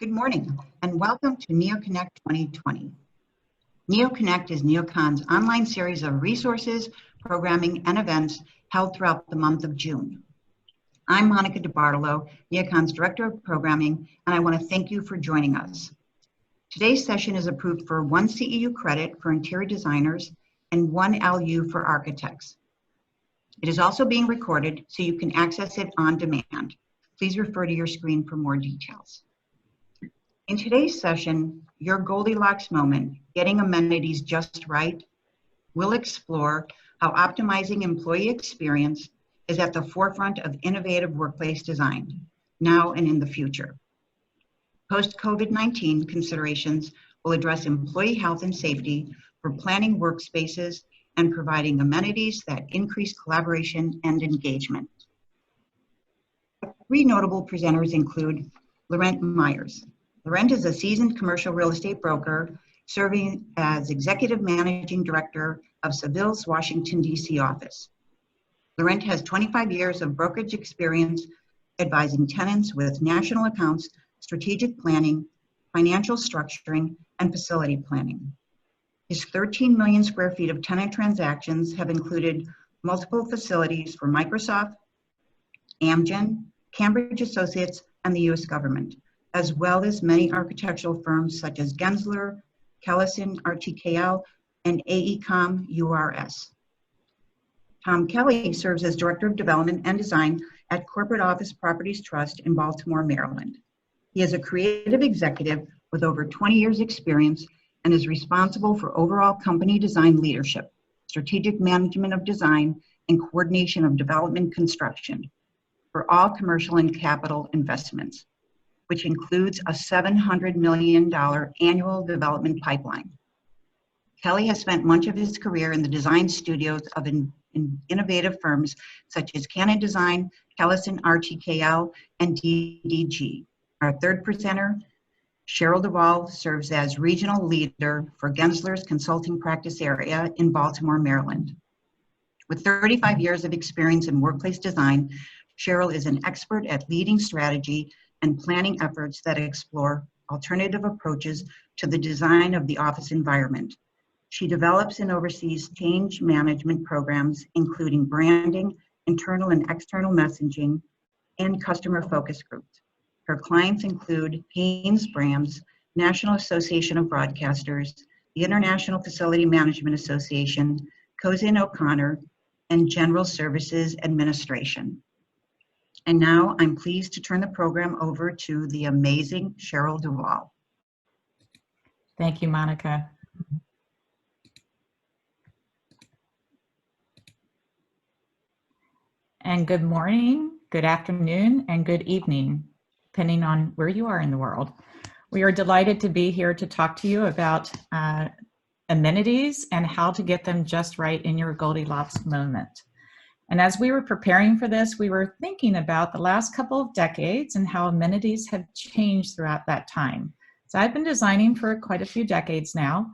Good morning and welcome to NeoConnect 2020. NeoConnect is NeoCon's online series of resources, programming, and events held throughout the month of June. I'm Monica DiBartolo, NeoCon's Director of Programming, and I want to thank you for joining us. Today's session is approved for 1 CEU credit for interior designers and 1 LU for architects. It is also being recorded so you can access it on demand. Please refer to your screen for more details. In today's session, your Goldilocks moment, getting amenities just right, we'll explore how optimizing employee experience is at the forefront of innovative workplace design, now and in the future. Post-COVID-19 considerations will address employee health and safety for planning workspaces and providing amenities that increase collaboration and engagement. 3 notable presenters include Laurent Myers. Laurent is a seasoned commercial real estate broker serving as Executive Managing Director of Seville's Washington, D.C. office. Laurent has 25 years of brokerage experience advising tenants with national accounts, strategic planning, financial structuring, and facility planning. His 13 million square feet of tenant transactions have included multiple facilities for Microsoft, Amgen, Cambridge Associates, and the U.S. government, as well as many architectural firms such as Gensler, Kellison, RTKL, and AECOM URS. Tom Kelly serves as Director of Development and Design at Corporate Office Properties Trust in Baltimore, Maryland. He is a creative executive with over 20 years experience and is responsible for overall company design leadership, strategic management of design, and coordination of development construction for all commercial and capital investments, which includes a $700 million annual development pipeline. Kelly has spent much of his career in the design studios of innovative firms such as Canon Design, Kellison, RTKL, and DDG. Our third presenter, Cheryl Duvall, serves as Regional Leader for Gensler's Consulting Practice Area in Baltimore, Maryland. With 35 years of experience in workplace design, Cheryl is an expert at leading strategy and planning efforts that explore alternative approaches to the design of the office environment. She develops and oversees change management programs, including branding, internal and external messaging, and customer focus groups. Her clients include Haynes Brands, National Association of Broadcasters, the International Facility Management Association, Cozen O'Connor, and General Services Administration. And now I'm pleased to turn the program over to the amazing Cheryl Duvall. Thank you, Monica. And good morning, good afternoon, and good evening, depending on where you are in the world. We are delighted to be here to talk to you about amenities and how to get them just right in your Goldilocks moment. And as we were preparing for this, we were thinking about the last couple of decades and how amenities have changed throughout that time. So I've been designing for quite a few decades now.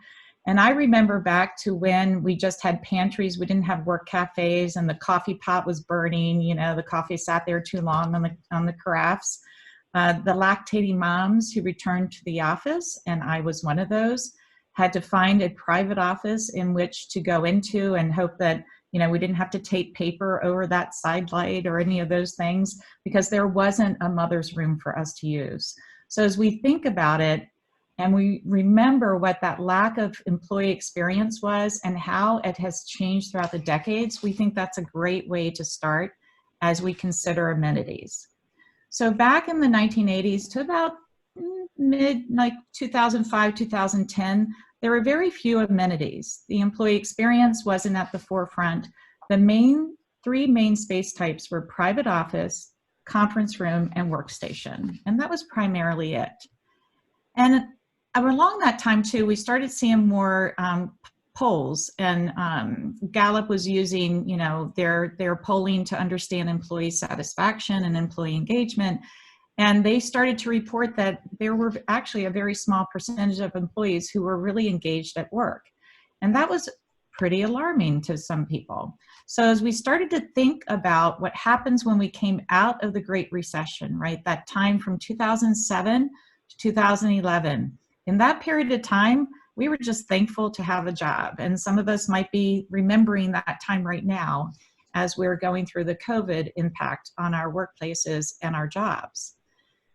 And I remember back to when we just had pantries, we didn't have work cafes, and the coffee pot was burning, you know, the coffee sat there too long on the carafes. The lactating moms who returned to the office, and I was one of those, had to find a private office in which to go into and hope that we didn't have to tape paper over that side light or any of those things because there wasn't a mother's room for us to use. So as we think about it and we remember what that lack of employee experience was and how it has changed throughout the decades, we think that's a great way to start as we consider amenities. So back in the 1980s to about mid 2005, 2010, there were very few amenities. The employee experience wasn't at the forefront. The 3 main space types were private office, conference room, and workstation. And that was primarily it. And along that time too, we started seeing more polls, and Gallup was using, their polling to understand employee satisfaction and employee engagement. And they started to report that there were actually a very small percentage of employees who were really engaged at work. And that was pretty alarming to some people. So as we started to think about what happens when we came out of the Great Recession, right, that time from 2007 to 2011. In that period of time, we were just thankful to have a job. And some of us might be remembering that time right now as we're going through the COVID impact on our workplaces and our jobs.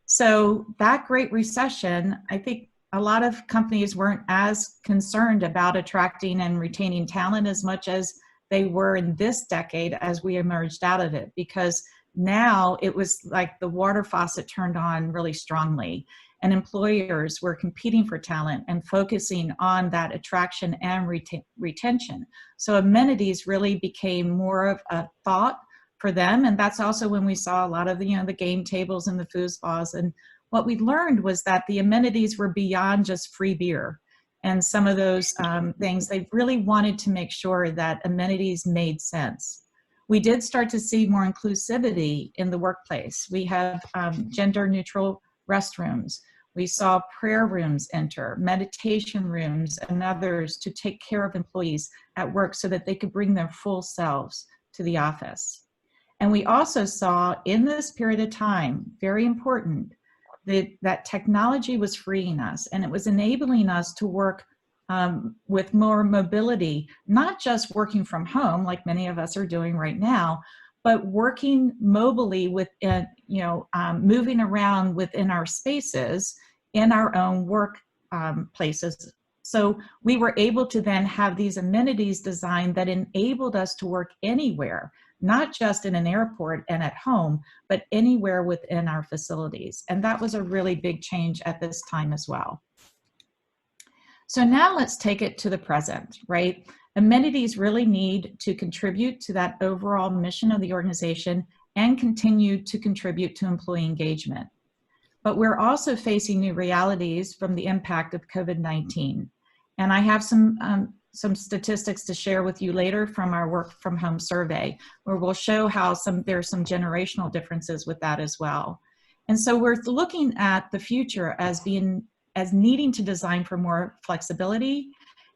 So that Great Recession, I think a lot of companies weren't as concerned about attracting and retaining talent as much as they were in this decade as we emerged out of it, because now it was like the water faucet turned on really strongly, and employers were competing for talent and focusing on that attraction and retention. So amenities really became more of a thought for them, and that's also when we saw a lot of the, the game tables and the foosbahs. And what we learned was that the amenities were beyond just free beer and some of those things. They really wanted to make sure that amenities made sense. We did start to see more inclusivity in the workplace. We have gender neutral restrooms. We saw prayer rooms enter, meditation rooms, and others to take care of employees at work so that they could bring their full selves to the office. And we also saw in this period of time, very important, that technology was freeing us, and it was enabling us to work with more mobility, not just working from home like many of us are doing right now, but working mobily within, moving around within our spaces in our own work places. So we were able to then have these amenities designed that enabled us to work anywhere, not just in an airport and at home, but anywhere within our facilities. And that was a really big change at this time as well. So now let's take it to the present, right? Amenities really need to contribute to that overall mission of the organization and continue to contribute to employee engagement. But we're also facing new realities from the impact of COVID-19. And I have some statistics to share with you later from our work from home survey, where we'll show how there's some generational differences with that as well. And so we're looking at the future as needing to design for more flexibility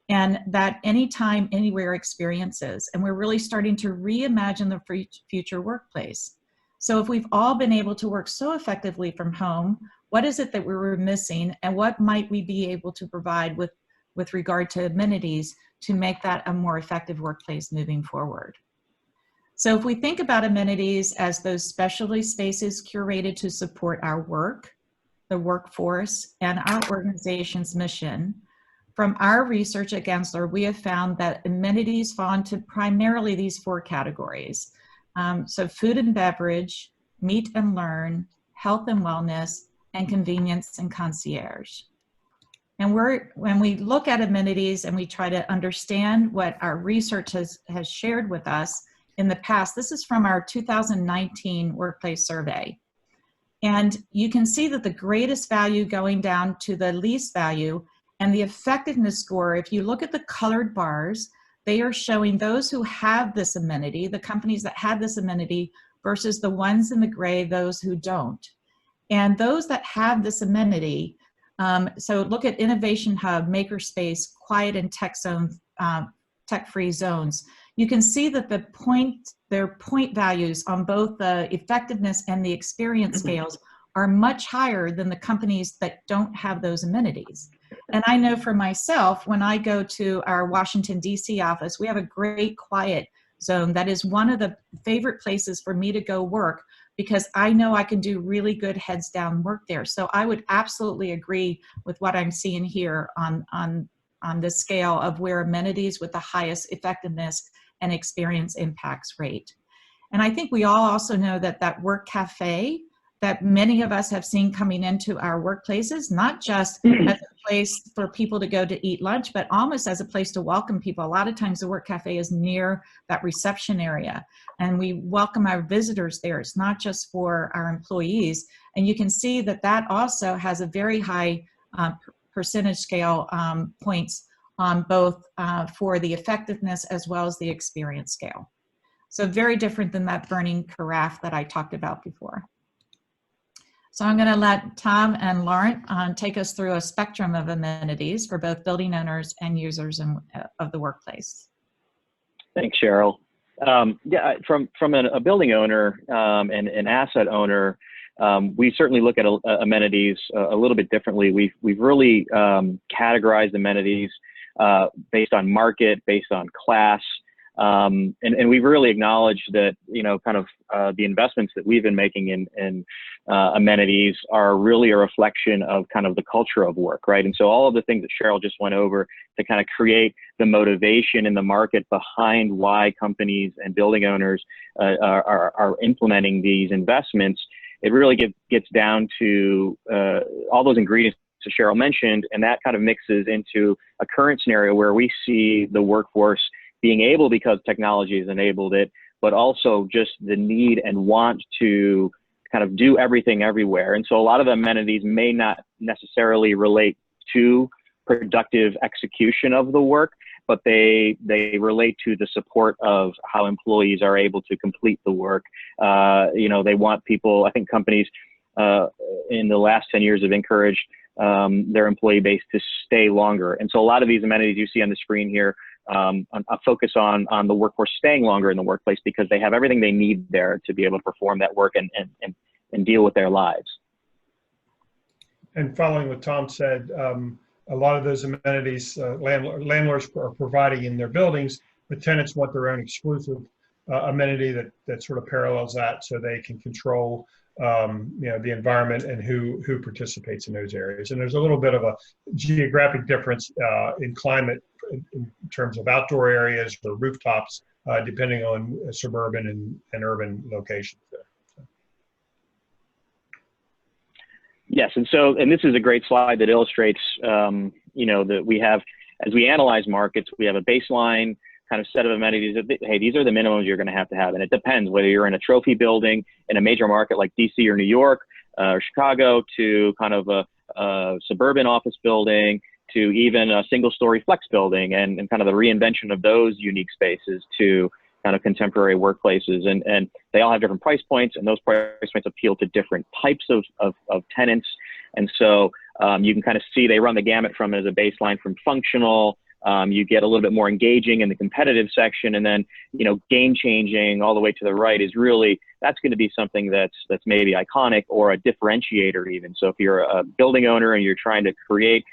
and that anytime, anywhere experiences. And we're really starting to reimagine the future workplace. So if we've all been able to work so effectively from home, what is it that we were missing, and what might we be able to provide with regard to amenities to make that a more effective workplace moving forward? So if we think about amenities as those specialty spaces curated to support our work, the workforce, and our organization's mission, from our research at Gensler, we have found that amenities fall into primarily these 4 categories. So food and beverage, meet and learn, health and wellness, and convenience and concierge. And when we look at amenities and we try to understand what our research has shared with us in the past, this is from our 2019 workplace survey. And you can see that the greatest value going down to the least value, and the effectiveness score, if you look at the colored bars, they are showing those who have this amenity, the companies that have this amenity, versus the ones in the gray, those who don't. And those that have this amenity, so look at Innovation Hub, Makerspace, Quiet and Tech Zone, tech-free zones. You can see that their point values on both the effectiveness and the experience scales are much higher than the companies that don't have those amenities. And I know for myself, when I go to our Washington, D.C. office, we have a great quiet zone that is one of the favorite places for me to go work, because I know I can do really good heads down work there. So I would absolutely agree with what I'm seeing here on the scale of where amenities with the highest effectiveness and experience impacts rate. And I think we all also know that that work cafe that many of us have seen coming into our workplaces, not just as a place for people to go to eat lunch, but almost as a place to welcome people. A lot of times the work cafe is near that reception area, and we welcome our visitors there. It's not just for our employees. And you can see that that also has a very high percentage scale points on both for the effectiveness as well as the experience scale. So very different than that burning carafe that I talked about before. So I'm going to let Tom and Laurent take us through a spectrum of amenities for both building owners and users of the workplace. Thanks, Cheryl. Yeah, from a building owner and an asset owner, we certainly look at amenities a little bit differently. We've really categorized amenities based on market, based on class, and we've really acknowledged that, you know, kind of the investments that we've been making in amenities are really a reflection of kind of the culture of work, right? And so all of the things that Cheryl just went over to kind of create the motivation in the market behind why companies and building owners are implementing these investments, it really gets down to all those ingredients that Cheryl mentioned, and that kind of mixes into a current scenario where we see the workforce being able, because technology has enabled it, but also just the need and want to kind of do everything everywhere. And so a lot of the amenities may not necessarily relate to productive execution of the work, but they relate to the support of how employees are able to complete the work. You know, they want people, I think companies in the last 10 years have encouraged their employee base to stay longer. And so a lot of these amenities you see on the screen here a focus on the workforce staying longer in the workplace because they have everything they need there to be able to perform that work and deal with their lives. And following what Tom said, a lot of those amenities landlords are providing in their buildings, but tenants want their own exclusive amenity that sort of parallels that, so they can control you know, the environment and who participates in those areas. And there's a little bit of a geographic difference in climate in terms of outdoor areas or rooftops, depending on suburban and urban locations there. Yes, and this is a great slide that illustrates, you know, that we have, as we analyze markets, we have a baseline kind of set of amenities that, hey, these are the minimums you're going to have. And it depends whether you're in a trophy building in a major market like DC or New York or Chicago, to kind of a suburban office building, to even a single-story flex building, and kind of the reinvention of those unique spaces to kind of contemporary workplaces. And they all have different price points, and those price points appeal to different types of tenants. And so you can kind of see they run the gamut from, as a baseline, from functional, you get a little bit more engaging in the competitive section, and then, you know, game-changing all the way to the right is really, that's going to be something that's maybe iconic or a differentiator even. So if you're a building owner and you're trying to create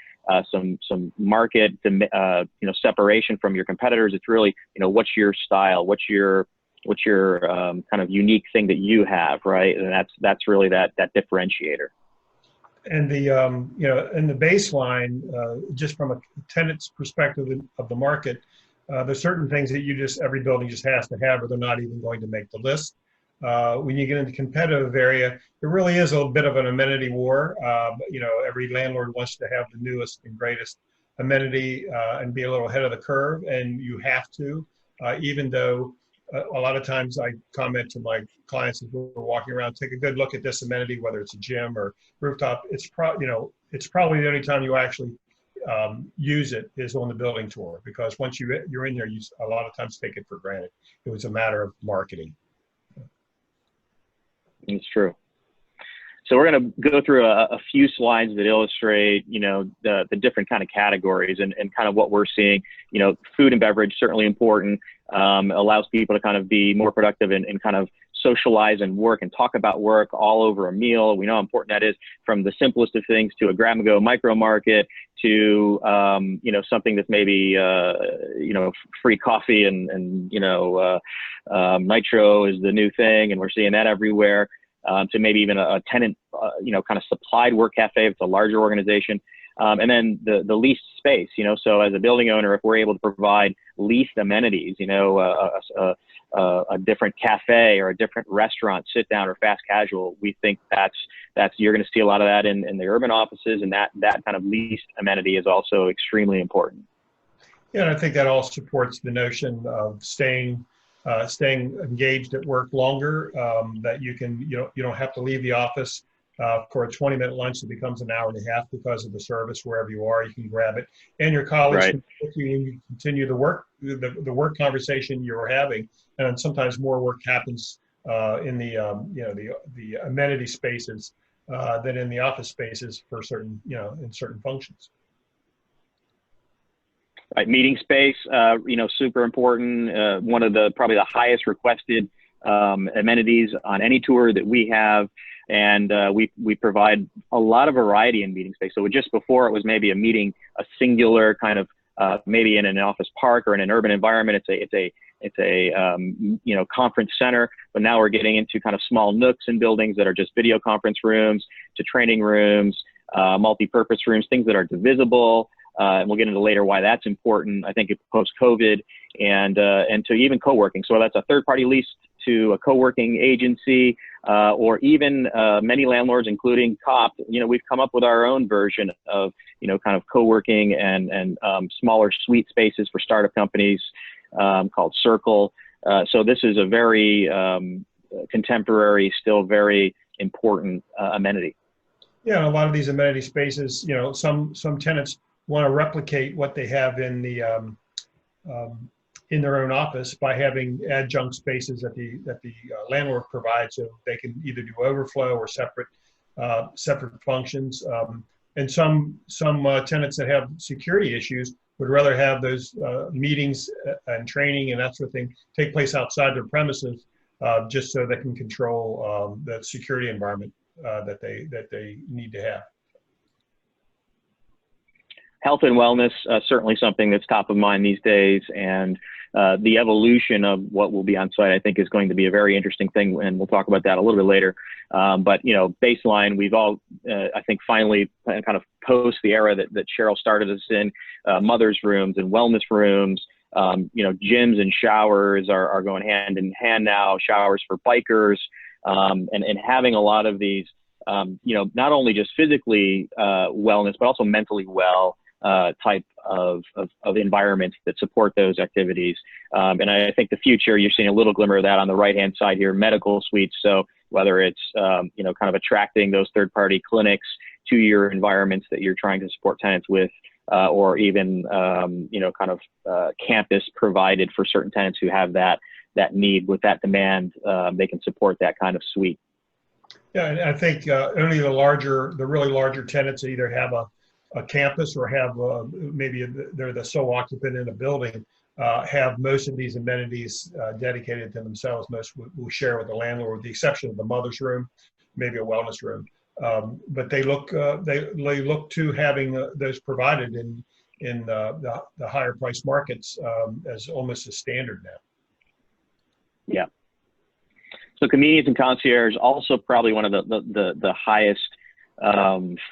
some market, you know, separation from your competitors, it's really, you know, what's your style, what's your kind of unique thing that you have, right? And that's really that differentiator. And the you know, in the baseline, just from a tenant's perspective of the market, there's certain things that every building just has to have, or they're not even going to make the list. When you get into the competitive area, there really is a bit of an amenity war. You know, every landlord wants to have the newest and greatest amenity and be a little ahead of the curve, and you have to, even though a lot of times I comment to my clients as we're walking around, take a good look at this amenity, whether it's a gym or rooftop. It's you know, it's probably the only time you actually use it is on the building tour, because once you're in there, you a lot of times take it for granted. It was a matter of marketing. It's true. So we're going to go through a few slides that illustrate, you know, the different kind of categories and kind of what we're seeing. You know, food and beverage, certainly important, allows people to kind of be more productive and kind of socialize and work and talk about work all over a meal. We know how important that is, from the simplest of things to a grab-and-go micro market to, you know, something that's maybe, you know, free coffee and you know, nitro is the new thing, and we're seeing that everywhere. To maybe even a tenant, you know, kind of supplied work cafe if it's a larger organization. And then the leased space, you know, so as a building owner, if we're able to provide leased amenities, you know, a different cafe or a different restaurant, sit down or fast casual, we think that's you're going to see a lot of that in the urban offices, and that kind of leased amenity is also extremely important. Yeah, and I think that all supports the notion of staying engaged at work longer, that you don't have to leave the office for a 20-minute lunch that becomes an hour and a half because of the service. Wherever you are, you can grab it, and your colleagues can with you, and you continue the work conversation you were having. And sometimes more work happens in the you know, the amenity spaces than in the office spaces for certain, you know, in certain functions. Right, meeting space, you know, super important. One of the probably the highest requested amenities on any tour that we have. And we provide a lot of variety in meeting space. So just before, it was maybe a singular kind of maybe in an office park or in an urban environment. It's a you know, conference center. But now we're getting into kind of small nooks in buildings that are just video conference rooms, to training rooms, multi-purpose rooms, things that are divisible. And we'll get into later why that's important, I think, post-COVID, and to even co-working. So that's a third-party lease to a co-working agency, or even many landlords, including COP. You know, we've come up with our own version of, you know, kind of co-working and smaller suite spaces for startup companies called Circle. So this is a very contemporary, still very important amenity. Yeah, a lot of these amenity spaces, you know, some tenants want to replicate what they have in the in their own office by having adjunct spaces that the landlord provides, so they can either do overflow or separate functions. And some tenants that have security issues would rather have those meetings and training and that sort of thing take place outside their premises, just so they can control the security environment that they need to have. Health and wellness, certainly something that's top of mind these days, and the evolution of what will be on site, I think, is going to be a very interesting thing, and we'll talk about that a little bit later. But, you know, baseline, we've all, I think, finally kind of post the era that Cheryl started us in, mother's rooms and wellness rooms. You know, gyms and showers are going hand in hand now, showers for bikers, and having a lot of these, you know, not only just physically wellness, but also mentally well type of environments that support those activities. And I think the future, you're seeing a little glimmer of that on the right-hand side here, medical suites. So whether it's, you know, kind of attracting those third-party clinics to your environments that you're trying to support tenants with, or even, you know, kind of campus provided for certain tenants who have that need with that demand, they can support that kind of suite. Yeah, and I think only the really larger tenants that either have a campus or have maybe they're the sole occupant in a building, have most of these amenities dedicated to themselves. Most will share with the landlord, with the exception of the mother's room, maybe a wellness room. But they look to having those provided in the higher price markets as almost a standard now. Yeah. So convenience and concierge, also probably one of the highest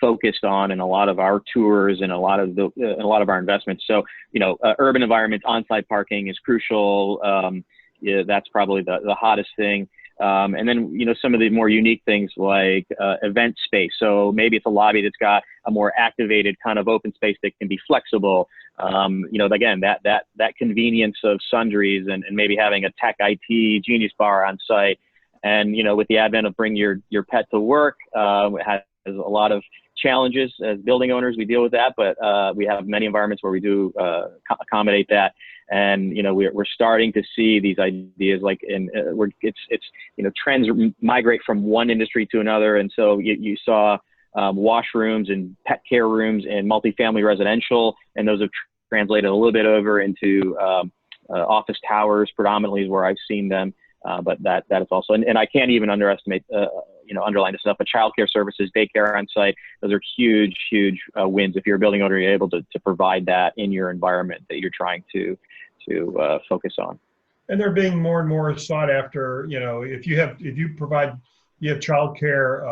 focused on in a lot of our tours and a lot of our investments. So, you know, urban environments, on-site parking is crucial. Yeah, that's probably the hottest thing. And then, you know, some of the more unique things like event space. So maybe it's a lobby that's got a more activated kind of open space that can be flexible. You know, again, that convenience of sundries and maybe having a tech IT Genius Bar on site. And, you know, with the advent of bring your pet to work, it has a lot of challenges as building owners. We deal with that, but we have many environments where we do accommodate that. And, you know, we're starting to see these ideas like it's you know, trends migrate from one industry to another. And so you saw washrooms and pet care rooms and multifamily residential, and those have translated a little bit over into office towers predominantly is where I've seen them. But that is also, and I can't even underestimate, you know, underline this enough, but childcare services, daycare on site, those are huge wins. If you're a building owner, you're able to provide that in your environment that you're trying to focus on. And they're being more and more sought after. You know, if you have childcare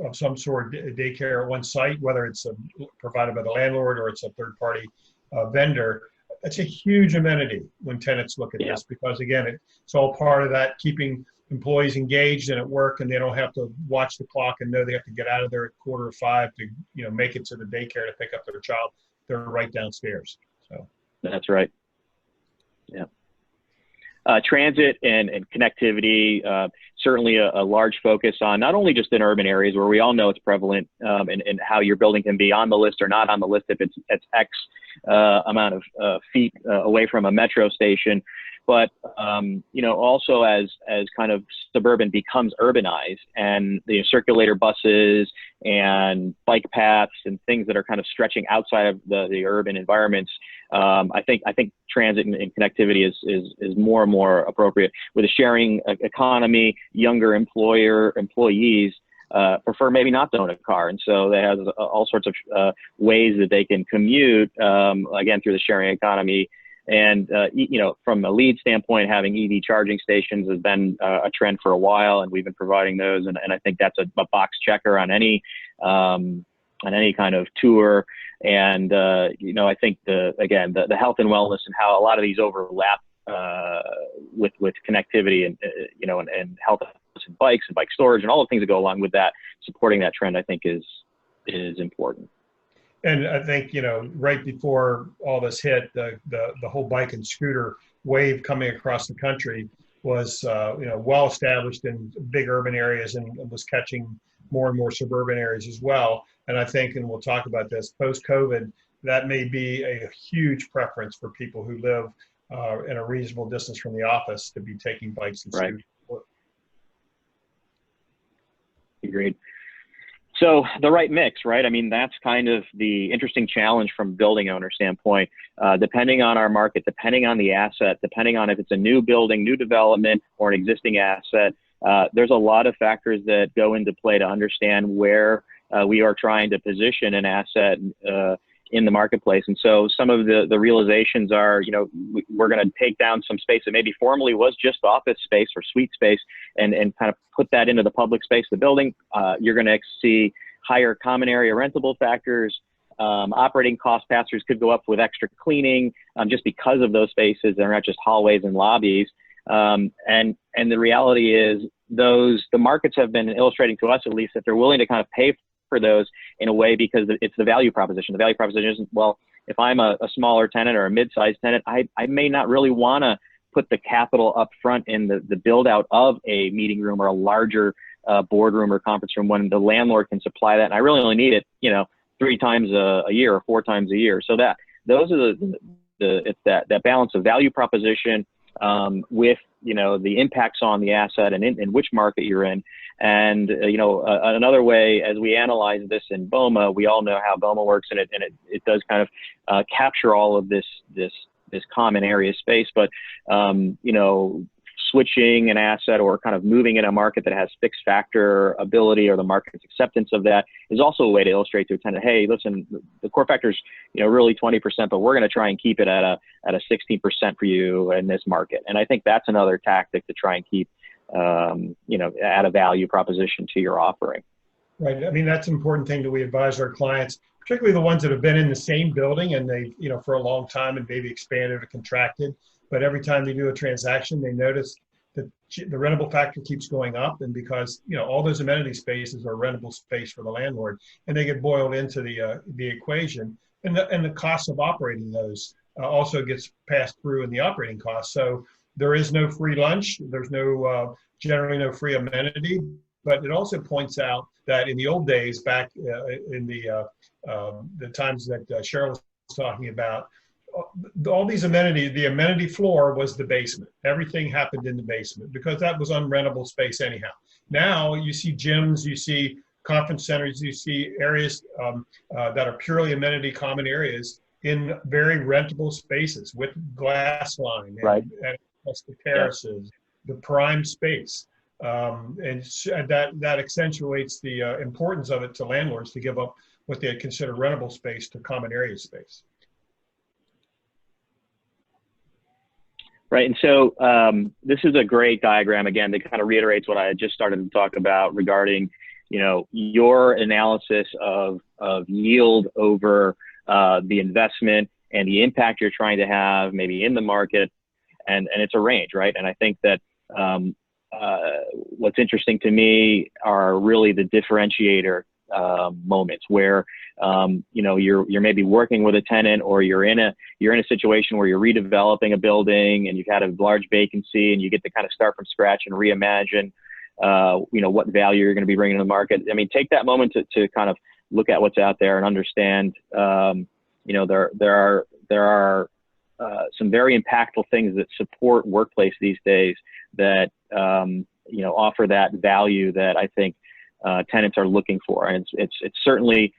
of some sort, daycare at one site, whether it's provided by the landlord or it's a third-party vendor, that's a huge amenity when tenants look at this, because again, it's all part of that keeping employees engaged and at work, and they don't have to watch the clock and know they have to get out of there at 4:45 to, you know, make it to the daycare to pick up their child. They're right downstairs. So that's right. Yeah. Transit and connectivity, certainly a large focus on not only just in urban areas where we all know it's prevalent, and how your building can be on the list or not on the list if it's X amount of feet away from a metro station. But, you know, also as kind of suburban becomes urbanized, and the circulator buses and bike paths and things that are kind of stretching outside of the urban environments, I think transit and connectivity is more and more appropriate. With a sharing economy, younger employees prefer maybe not to own a car, and so they have all sorts of ways that they can commute, again, through the sharing economy. And you know, from a lead standpoint, having EV charging stations has been a trend for a while, and we've been providing those. And I think that's a box checker on any kind of tour. And you know, I think the health and wellness and how a lot of these overlap with connectivity and you know, and health and bikes and bike storage and all the things that go along with that, supporting that trend, I think is important. And I think, you know, right before all this hit, the whole bike and scooter wave coming across the country was, you know, well established in big urban areas and was catching more and more suburban areas as well. And I think, and we'll talk about this, post-COVID, that may be a huge preference for people who live in a reasonable distance from the office to be taking bikes and scooters. Right. Agreed. So the right mix, right? I mean, that's kind of the interesting challenge from building owner standpoint. Depending on our market, depending on the asset, depending on if it's a new building, new development, or an existing asset, there's a lot of factors that go into play to understand where we are trying to position an asset in the marketplace. And so some of the realizations are, you know, we're going to take down some space that maybe formerly was just office space or suite space and kind of put that into the public space of the building. You're going to see higher common area rentable factors. Operating cost pass-throughs could go up with extra cleaning just because of those spaces. They're not just hallways and lobbies. And the reality is the markets have been illustrating to us, at least, that they're willing to kind of pay for those in a way because it's the value proposition. The value proposition isn't, well, if I'm a smaller tenant or a mid-sized tenant, I may not really want to put the capital up front in the build out of a meeting room or a larger boardroom or conference room when the landlord can supply that. And I really only need it, you know, 3 times a year or 4 times a year. So those are it's that balance of value proposition with, you know, the impacts on the asset and in which market you're in. And, you know, another way, as we analyze this in BOMA, we all know how BOMA works, and it does kind of capture all of this common area space. But, you know, switching an asset or kind of moving in a market that has fixed factor ability or the market's acceptance of that is also a way to illustrate to a tenant, hey, listen, the core factor's, you know, really 20%, but we're going to try and keep it at a 16% for you in this market. And I think that's another tactic to try and keep, you know, add a value proposition to your offering. Right. I mean, that's an important thing that we advise our clients, particularly the ones that have been in the same building and they, you know, for a long time and maybe expanded or contracted. But every time they do a transaction, they notice that the rentable factor keeps going up. And because, you know, all those amenity spaces are rentable space for the landlord, and they get boiled into the equation. And the cost of operating those also gets passed through in the operating costs. So there is no free lunch. There's no generally no free amenity. But it also points out that in the old days, back in the times that Cheryl was talking about, all these amenities, the amenity floor was the basement. Everything happened in the basement because that was unrentable space anyhow. Now you see gyms, you see conference centers, you see areas that are purely amenity common areas in very rentable spaces with glass line right. and the terraces, the prime space. And that accentuates the importance of it to landlords to give up what they consider rentable space to common area space. Right, and so this is a great diagram, again, that kind of reiterates what I had just started to talk about regarding, you know, your analysis of yield over the investment and the impact you're trying to have maybe in the market, and it's a range, right? And I think that what's interesting to me are really the differentiator moments where you know, you're maybe working with a tenant, or you're in a situation where you're redeveloping a building and you've had a large vacancy and you get to kind of start from scratch and reimagine you know, what value you're going to be bringing to the market. I mean, take that moment to kind of look at what's out there and understand you know, there are some very impactful things that support workplace these days that you know, offer that value that I think tenants are looking for. And it's certainly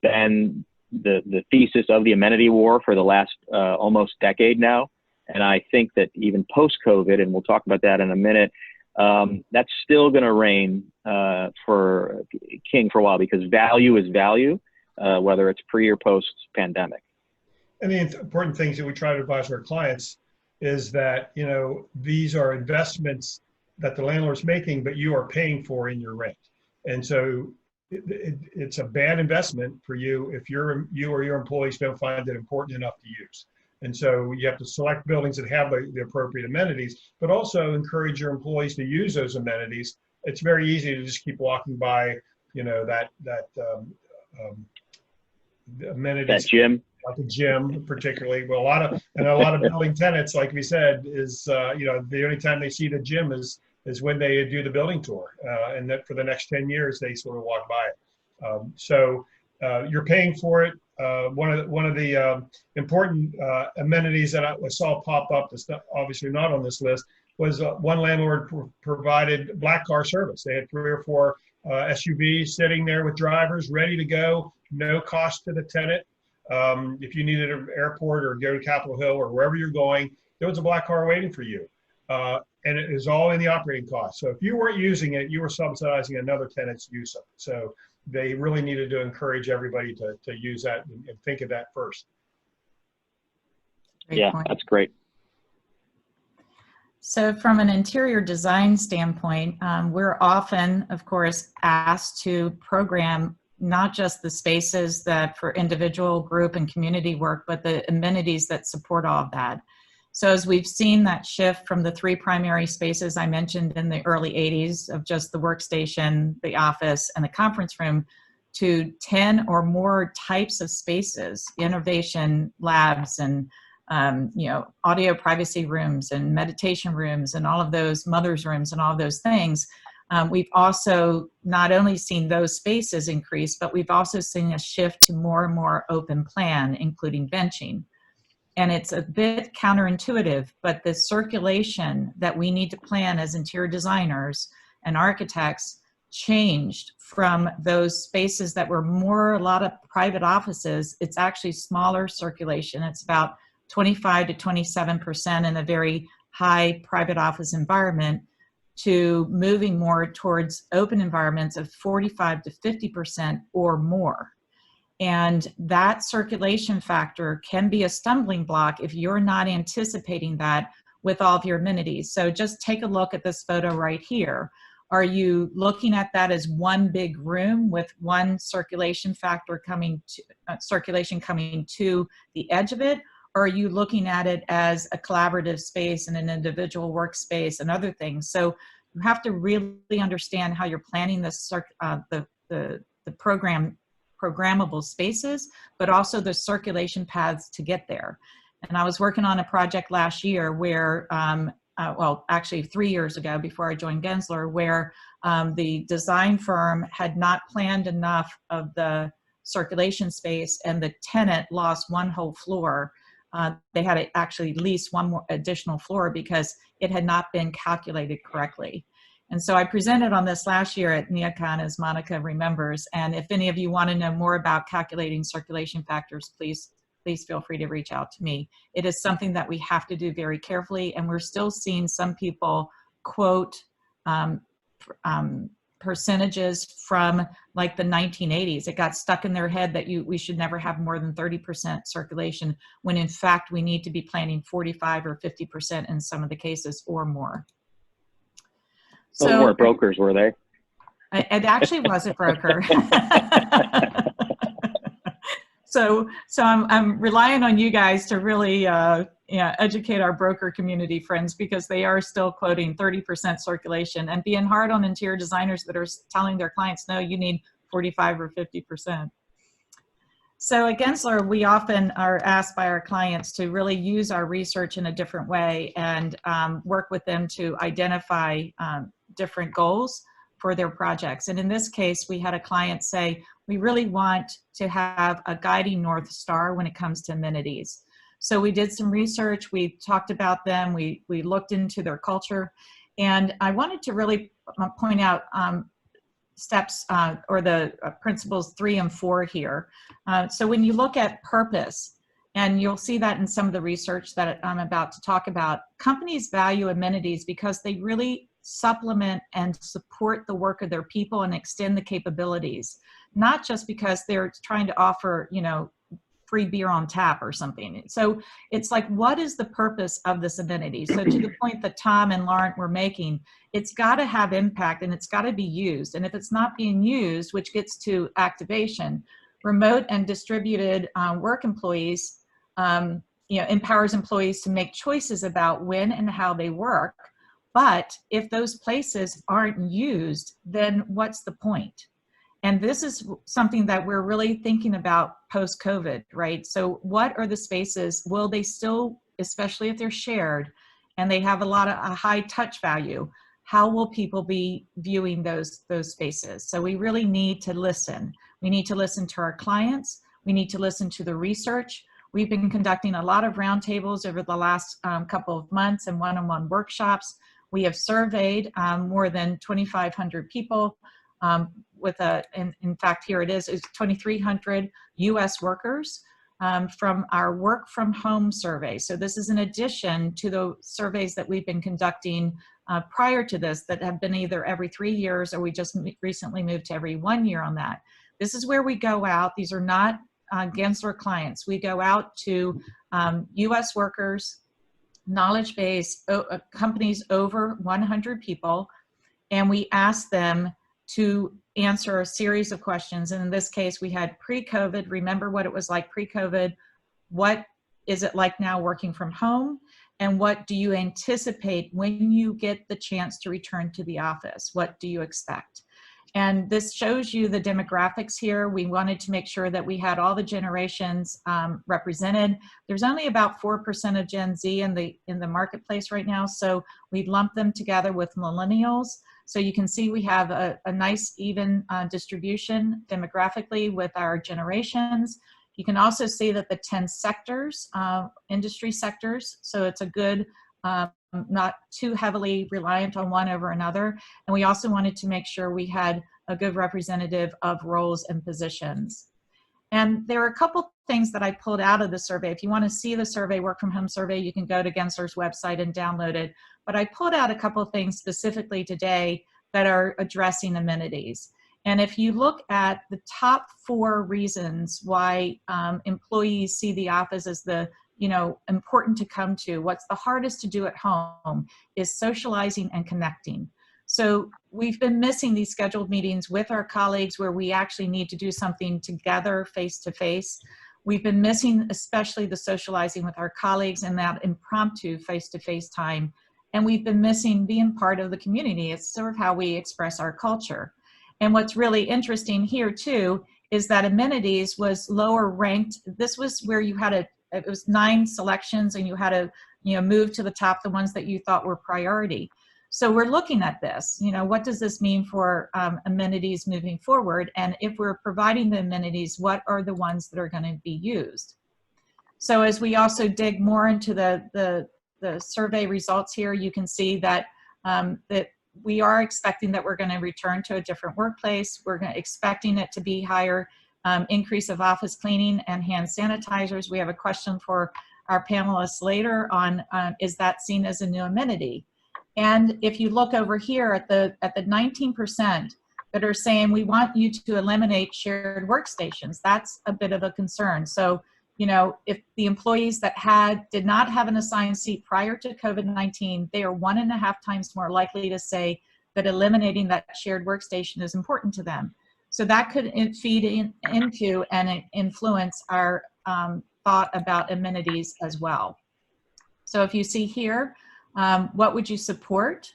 been the thesis of the amenity war for the last almost decade now. And I think that even post-COVID, and we'll talk about that in a minute, that's still going to reign for king for a while, because value is value, whether it's pre or post-pandemic. And the important things that we try to advise our clients is that, you know, these are investments that the landlord's making, but you are paying for in your rent. And so it's a bad investment for you if you or your employees don't find it important enough to use. And so you have to select buildings that have the appropriate amenities, but also encourage your employees to use those amenities. It's very easy to just keep walking by, you know, that amenities. That gym. Like a gym, particularly. Well, a lot of building tenants, like we said, is you know, the only time they see the gym is when they do the building tour, and that for the next 10 years they sort of walk by it. So you're paying for it. One of the important amenities that I saw pop up, that's obviously not on this list, was one landlord provided black car service. They had 3 or 4 SUVs sitting there with drivers ready to go, no cost to the tenant. If you needed an airport or go to Capitol Hill or wherever you're going, there was a black car waiting for you. And it is all in the operating cost. So if you weren't using it, you were subsidizing another tenant's use of it. So they really needed to encourage everybody to use that and think of that first. Great Yeah, point. that's great. So from an interior design standpoint, we're often, of course, asked to program not just the spaces that for individual, group, and community work, but the amenities that support all of that. So as we've seen that shift from the 3 primary spaces I mentioned in the early 80s of just the workstation, the office, and the conference room, to 10 or more types of spaces, innovation labs and you know, audio privacy rooms and meditation rooms and all of those, mother's rooms and all of those things. We've also not only seen those spaces increase, but we've also seen a shift to more and more open plan, including benching. And it's a bit counterintuitive, but the circulation that we need to plan as interior designers and architects changed from those spaces that were more a lot of private offices. It's actually smaller circulation. It's about 25 to 27% in a very high private office environment, to moving more towards open environments of 45 to 50% or more. And that circulation factor can be a stumbling block if you're not anticipating that with all of your amenities. So just take a look at this photo right here. Are you looking at that as one big room with one circulation factor coming to, circulation coming to the edge of it? Or are you looking at it as a collaborative space and an individual workspace and other things? So you have to really understand how you're planning the programmable spaces, but also the circulation paths to get there. And I was working on a project last year where, well, actually 3 years ago before I joined Gensler, where the design firm had not planned enough of the circulation space and the tenant lost one whole floor. They had to actually lease one more additional floor because it had not been calculated correctly. And so I presented on this last year at NeoConnect, as Monica remembers. And if any of you want to know more about calculating circulation factors, please feel free to reach out to me. It is something that we have to do very carefully. And we're still seeing some people quote percentages from like the 1980s. It got stuck in their head that we should never have more than 30% circulation, when in fact we need to be planning 45 or 50% in some of the cases or more. Those weren't brokers, were they? It actually was a broker. So I'm relying on you guys to really educate our broker community friends, because they are still quoting 30% circulation and being hard on interior designers that are telling their clients, no, you need 45 or 50%. So at Gensler, we often are asked by our clients to really use our research in a different way and work with them to identify different goals for their projects. And in this case, we had a client say, we really want to have a guiding North Star when it comes to amenities. So we did some research, we talked about them, we looked into their culture, and I wanted to really point out steps or the principles 3 and 4 here. So when you look at purpose, and you'll see that in some of the research that I'm about to talk about, companies value amenities because they really supplement and support the work of their people and extend the capabilities, not just because they're trying to offer, you know, free beer on tap or something. So it's like, what is the purpose of this amenity? So to the point that Tom and Laurent were making, it's got to have impact and it's got to be used. And if it's not being used, which gets to activation, remote and distributed work employees, you know, empowers employees to make choices about when and how they work. But if those places aren't used, then what's the point? And this is something that we're really thinking about post-COVID, right? So what are the spaces? Will they still, especially if they're shared and they have a lot of a high touch value, how will people be viewing those spaces? So we really need to listen. We need to listen to our clients. We need to listen to the research. We've been conducting a lot of roundtables over the last couple of months and one-on-one workshops. We have surveyed more than 2,500 people with in fact, here it is 2,300 US workers from our work from home survey. So this is in addition to the surveys that we've been conducting prior to this that have been either every 3 years or we just recently moved to every 1 year on that. This is where we go out. These are not Gensler clients. We go out to US workers, knowledge base, companies over 100 people, and we ask them to answer a series of questions. And in this case, we had pre-COVID, remember what it was like pre-COVID, what is it like now working from home, and what do you anticipate when you get the chance to return to the office? What do you expect? And this shows you the demographics here. We wanted to make sure that we had all the generations represented. There's only about 4% of Gen Z in the marketplace right now, so we lumped them together with millennials. So you can see we have a nice even distribution demographically with our generations. You can also see that the 10 sectors, industry sectors, so it's a good, not too heavily reliant on one over another. And we also wanted to make sure we had a good representative of roles and positions. And there are a couple things that I pulled out of the survey. If you want to see the survey, work from home survey, you can go to Gensler's website and download it. But I pulled out a couple of things specifically today that are addressing amenities. And if you look at the top 4 reasons why employees see the office as the, you know, important to come to, what's the hardest to do at home is socializing and connecting. So we've been missing these scheduled meetings with our colleagues where we actually need to do something together face to face. We've been missing especially the socializing with our colleagues and that impromptu face to face time. And we've been missing being part of the community. It's sort of how we express our culture. And what's really interesting here too is that amenities was lower ranked. This was where you had it was 9 selections and you had to, you know, move to the top the ones that you thought were priority. So we're looking at this, you know, what does this mean for amenities moving forward? And if we're providing the amenities, what are the ones that are going to be used? So as we also dig more into the survey results here, you can see that that we are expecting that we're going to return to a different workplace. We're expecting it to be higher increase of office cleaning and hand sanitizers. We have a question for our panelists later on, is that seen as a new amenity? And if you look over here at the 19% that are saying we want you to eliminate shared workstations, that's a bit of a concern. So, you know, if the employees that did not have an assigned seat prior to COVID-19, they are 1.5 times more likely to say that eliminating that shared workstation is important to them. So that could feed into and influence our thought about amenities as well. So if you see here, what would you support?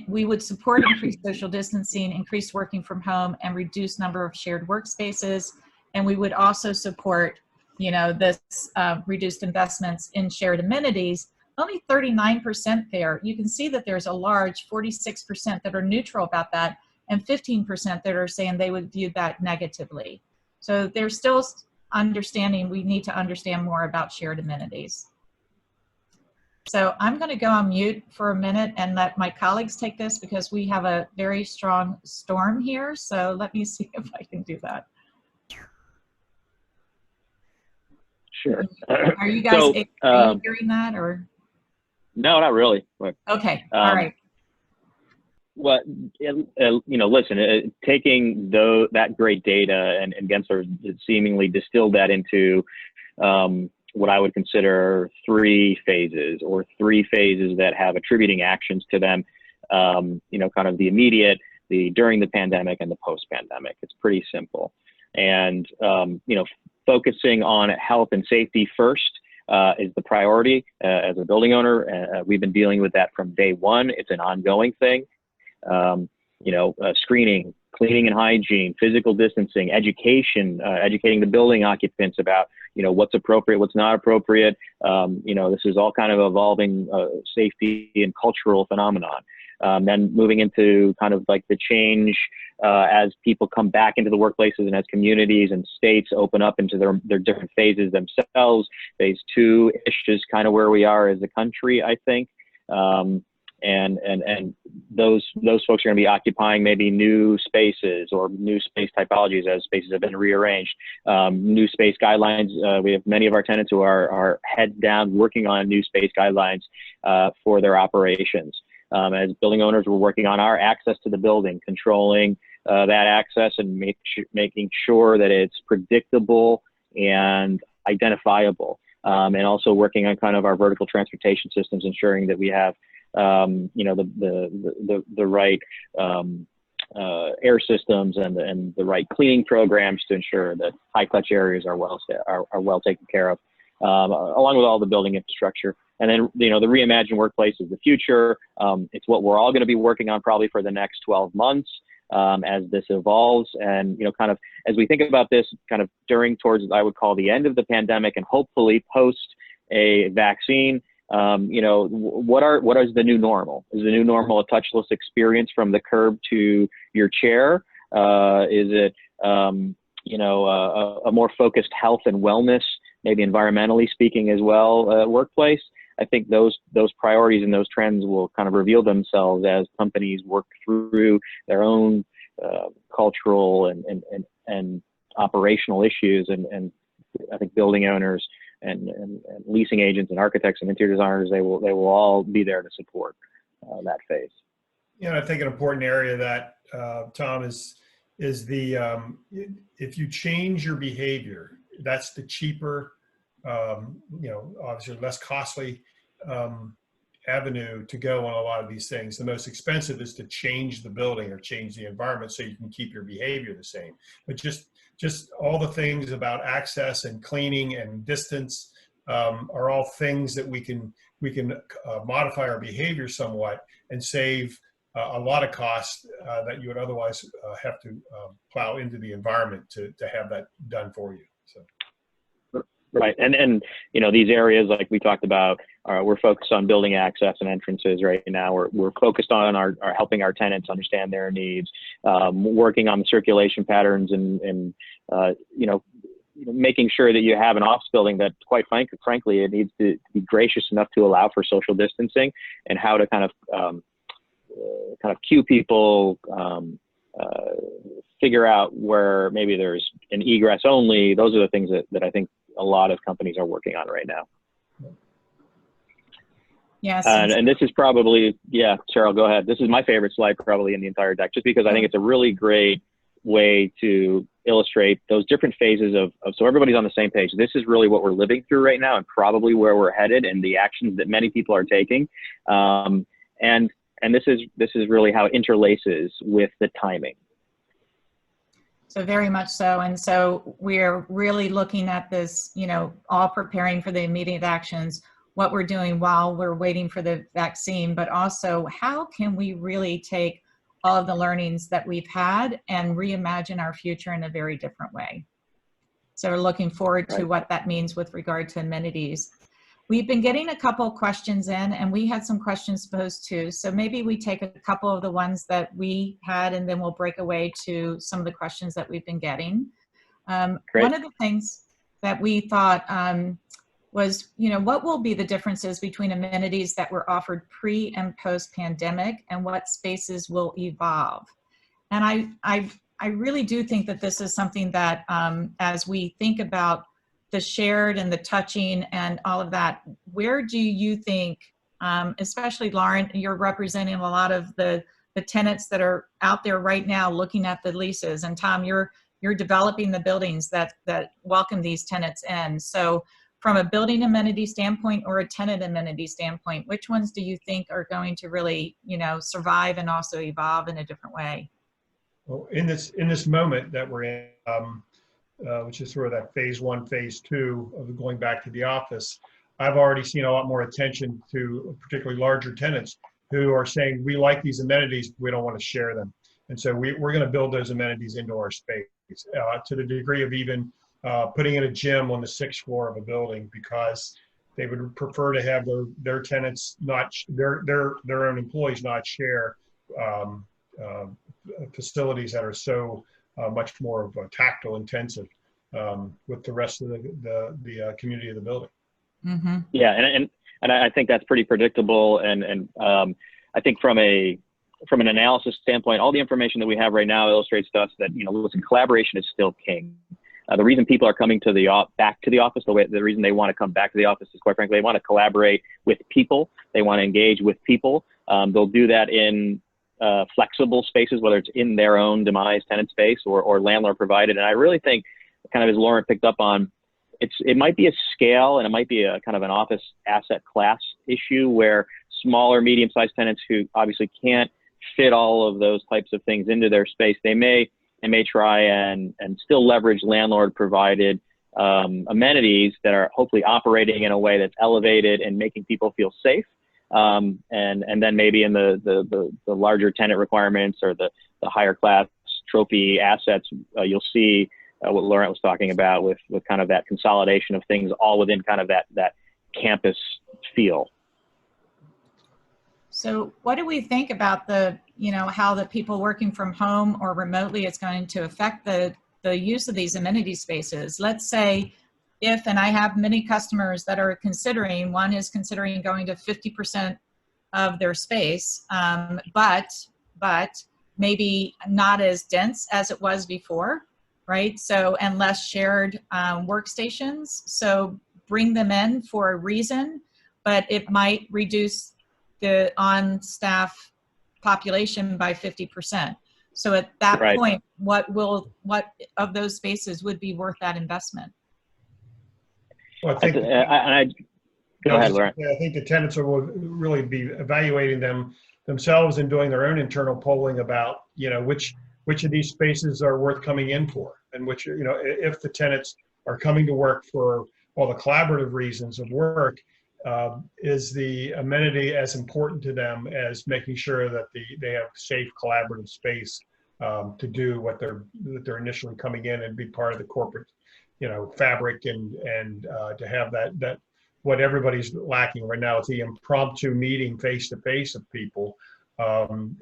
We would support increased social distancing, increased working from home, and reduced number of shared workspaces. And we would also support, you know, this reduced investments in shared amenities. Only 39% there. You can see that there's a large 46% that are neutral about that, and 15% that are saying they would view that negatively. So there's still understanding, we need to understand more about shared amenities. So I'm going to go on mute for a minute and let my colleagues take this because we have a very strong storm here. So let me see if I can do that. Sure. Are you guys are you hearing that or? No, not really. But, okay. All right. Well, listen, taking that great data and Gensler seemingly distilled that into what I would consider three phases that have attributing actions to them, kind of the immediate, the during the pandemic, and the post-pandemic. It's pretty simple. And, focusing on health and safety first is the priority as a building owner. We've been dealing with that from day one. It's an ongoing thing. Screening, cleaning and hygiene, physical distancing, education, educating the building occupants about, what's appropriate, what's not appropriate. This is all kind of evolving safety and cultural phenomenon. Then moving into kind of like the change as people come back into the workplaces and as communities and states open up into their different phases themselves. Phase 2-ish is kind of where we are as a country, I think. And those folks are going to be occupying maybe new spaces or new space typologies as spaces have been rearranged. New space guidelines. We have many of our tenants who are heads down working on new space guidelines for their operations. As building owners, we're working on our access to the building, controlling that access and making sure that it's predictable and identifiable. And also working on kind of our vertical transportation systems, ensuring that we have the right air systems and the right cleaning programs to ensure that high touch areas are well taken care of, along with all the building infrastructure. And then, the reimagined workplace is the future. It's what we're all going to be working on probably for the next 12 months as this evolves. And, kind of as we think about this kind of towards, I would call the end of the pandemic and hopefully post a vaccine, what is the new normal? Is the new normal a touchless experience from the curb to your chair? Is it, a more focused health and wellness, maybe environmentally speaking as well, workplace? I think those priorities and those trends will kind of reveal themselves as companies work through their own cultural and operational issues. And I think building owners and leasing agents and architects and interior designers, they will all be there to support that phase. I think an important area that Tom is the if you change your behavior, that's the cheaper, obviously less costly avenue to go on a lot of these things. The most expensive is to change the building or change the environment so you can keep your behavior the same. But just all the things about access and cleaning and distance are all things that we can modify our behavior somewhat and save a lot of costs that you would otherwise have to plow into the environment to have that done for you. So. Right, and these areas like we talked about, we're focused on building access and entrances right now. We're focused on our helping our tenants understand their needs, working on the circulation patterns, and making sure that you have an office building that, quite frankly, it needs to be gracious enough to allow for social distancing, and how to kind of cue people. Figure out where maybe there's an egress only. Those are the things that I think a lot of companies are working on right now. Yes. And this is probably, yeah, Cheryl, go ahead. This is my favorite slide probably in the entire deck, just because I think it's a really great way to illustrate those different phases of so everybody's on the same page. This is really what we're living through right now and probably where we're headed and the actions that many people are taking. And this is really how it interlaces with the timing. So very much so. And so we're really looking at this, all preparing for the immediate actions, what we're doing while we're waiting for the vaccine, but also how can we really take all of the learnings that we've had and reimagine our future in a very different way. So we're looking forward to what that means with regard to amenities. We've been getting a couple of questions in, and we had some questions posed too. So maybe we take a couple of the ones that we had, and then we'll break away to some of the questions that we've been getting. One of the things that we thought was, you know, what will be the differences between amenities that were offered pre and post pandemic, and what spaces will evolve? And I really do think that this is something that, as we think about the shared and the touching and all of that, where do you think, especially Lauren, you're representing a lot of the tenants that are out there right now looking at the leases, and Tom, you're developing the buildings that welcome these tenants in. So from a building amenity standpoint or a tenant amenity standpoint, which ones do you think are going to really, you know, survive and also evolve in a different way? Well, in this moment that we're in, which is sort of that phase 1, phase 2 of going back to the office, I've already seen a lot more attention to particularly larger tenants who are saying, we like these amenities, we don't want to share them. And so we're going to build those amenities into our space, to the degree of even putting in a gym on the 6th floor of a building, because they would prefer to have their tenants not, their own employees not share facilities that are so much more of a tactile intensive with the rest of the community of the building. Mm-hmm. Yeah, and I think that's pretty predictable, and I think from an analysis standpoint, all the information that we have right now illustrates to us that, you know, listen, collaboration is still king. The reason people are coming to back to the office, the reason they want to come back to the office is, quite frankly, they want to collaborate with people. They want to engage with people. They'll do that in flexible spaces, whether it's in their own demised tenant space or landlord provided. And I really think, kind of as Lauren picked up on, it might be a scale, and it might be a kind of an office asset class issue where smaller, medium-sized tenants who obviously can't fit all of those types of things into their space, they may try and still leverage landlord provided amenities that are hopefully operating in a way that's elevated and making people feel safe. And then maybe in the larger tenant requirements or the higher class trophy assets, you'll see what Laurent was talking about with kind of that consolidation of things all within kind of that campus feel. So what do we think about how the people working from home or remotely is going to affect the use of these amenity spaces? Let's say and I have many customers that are considering, one is considering going to 50% of their space, but maybe not as dense as it was before, right? So, and less shared workstations. So bring them in for a reason, but it might reduce the on-staff population by 50%. So at that point, what of those spaces would be worth that investment? Well, I think, go ahead, Laurent. I think the tenants will really be evaluating themselves and doing their own internal polling about, you know, which of these spaces are worth coming in for, and which, you know, if the tenants are coming to work for all the collaborative reasons of work, is the amenity as important to them as making sure that they have safe collaborative space to do what they're initially coming in and be part of the corporate, you know, fabric, and to have that what everybody's lacking right now is the impromptu meeting face to face of people, and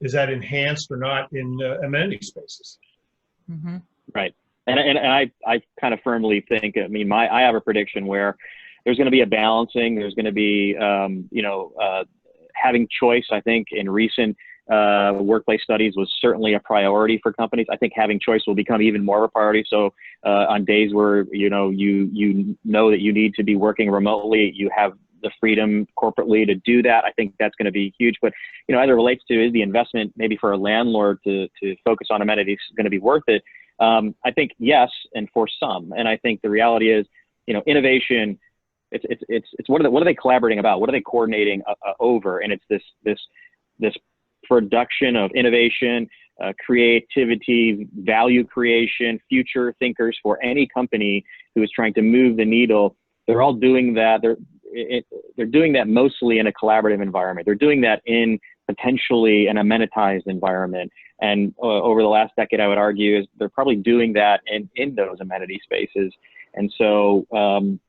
is that enhanced or not in amenity spaces? Mm-hmm. Right. And I kind of firmly think, I mean, I have a prediction where there's going to be a balancing. There's going to be, having choice. I think in recent workplace studies was certainly a priority for companies. I think having choice will become even more of a priority. So on days where, you know that you need to be working remotely, you have the freedom corporately to do that. I think that's going to be huge. But, you know, as it relates to, is the investment maybe for a landlord to focus on amenities going to be worth it? I think yes, and for some. And I think the reality is, you know, innovation, it's what are they collaborating about? What are they coordinating over? And it's this production of innovation, creativity, value creation, future thinkers for any company who is trying to move the needle. They're all doing that. They're doing that mostly in a collaborative environment. They're doing that in potentially an amenitized environment. And over the last decade, I would argue, is they're probably doing that in those amenity spaces. And so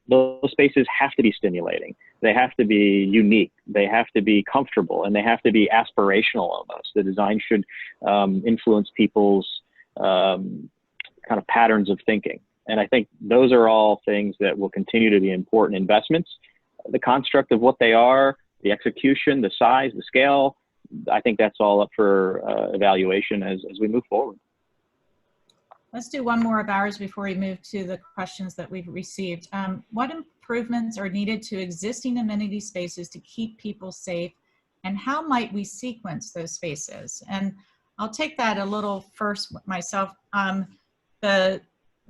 those spaces have to be stimulating. They have to be unique. They have to be comfortable, and they have to be aspirational almost. The design should influence people's kind of patterns of thinking. And I think those are all things that will continue to be important investments. The construct of what they are, the execution, the size, the scale, I think that's all up for evaluation as we move forward. Let's do one more of ours before we move to the questions that we've received. What improvements are needed to existing amenity spaces to keep people safe, and how might we sequence those spaces? And I'll take that a little first myself.